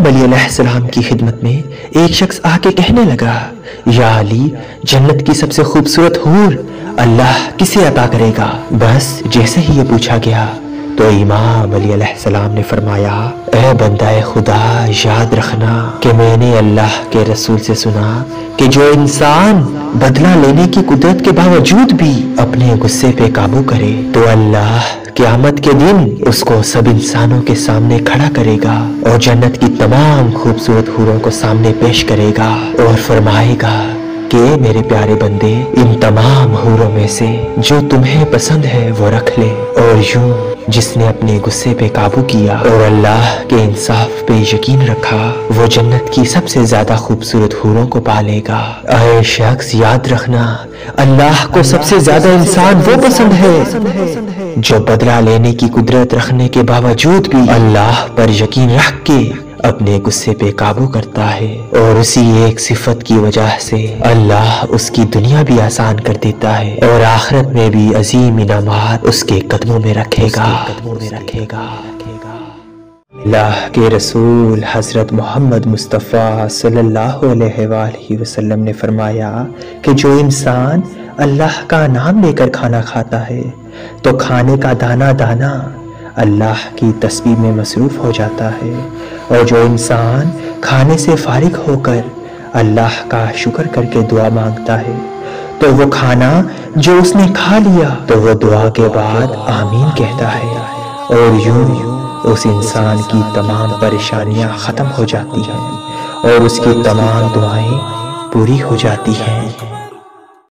علی علیہ السلام کی خدمت میں ایک شخص آ کے کہنے لگا، یا علی، جنت کی سب سے خوبصورت حور اللہ کسے عطا کرے گا؟ بس جیسے ہی یہ پوچھا گیا تو امام علی علیہ السلام نے فرمایا، اے بندہ خدا، یاد رکھنا کہ میں نے اللہ کے رسول سے سنا کہ جو انسان بدلہ لینے کی قدرت کے باوجود بھی اپنے غصے پہ قابو کرے تو اللہ قیامت کے دن اس کو سب انسانوں کے سامنے کھڑا کرے گا اور جنت کی تمام خوبصورت حوروں کو سامنے پیش کرے گا اور فرمائے گا کہ میرے پیارے بندے، ان تمام حوروں میں سے جو تمہیں پسند ہے وہ رکھ لے، اور یوں جس نے اپنے غصے پہ قابو کیا اور اللہ کے انصاف پہ یقین رکھا وہ جنت کی سب سے زیادہ خوبصورت حوروں کو پالے گا۔ اے شخص، یاد رکھنا، اللہ کو سب سے زیادہ انسان وہ پسند ہے جو بدلہ لینے کی قدرت رکھنے کے باوجود بھی اللہ پر یقین رکھ کے اپنے غصے پہ قابو کرتا ہے، اور اسی ایک صفت کی وجہ سے اللہ اس کی دنیا بھی آسان کر دیتا ہے اور آخرت میں بھی عظیم انعامات اس کے قدموں میں رکھے گا۔ اللہ کے رسول حضرت محمد مصطفیٰ صلی اللہ علیہ وآلہ وسلم نے فرمایا کہ جو انسان اللہ کا نام لے کر کھانا کھاتا ہے تو کھانے کا دانہ دانہ اللہ کی تسبیح میں مصروف ہو جاتا ہے، اور جو انسان کھانے سے فارغ ہو کر اللہ کا شکر کر کے دعا مانگتا ہے تو وہ کھانا جو اس نے کھا لیا تو وہ دعا کے بعد آمین کہتا ہے، اور یوں اس انسان کی تمام پریشانیاں ختم ہو جاتی ہیں اور اس کی تمام دعائیں پوری ہو جاتی ہیں۔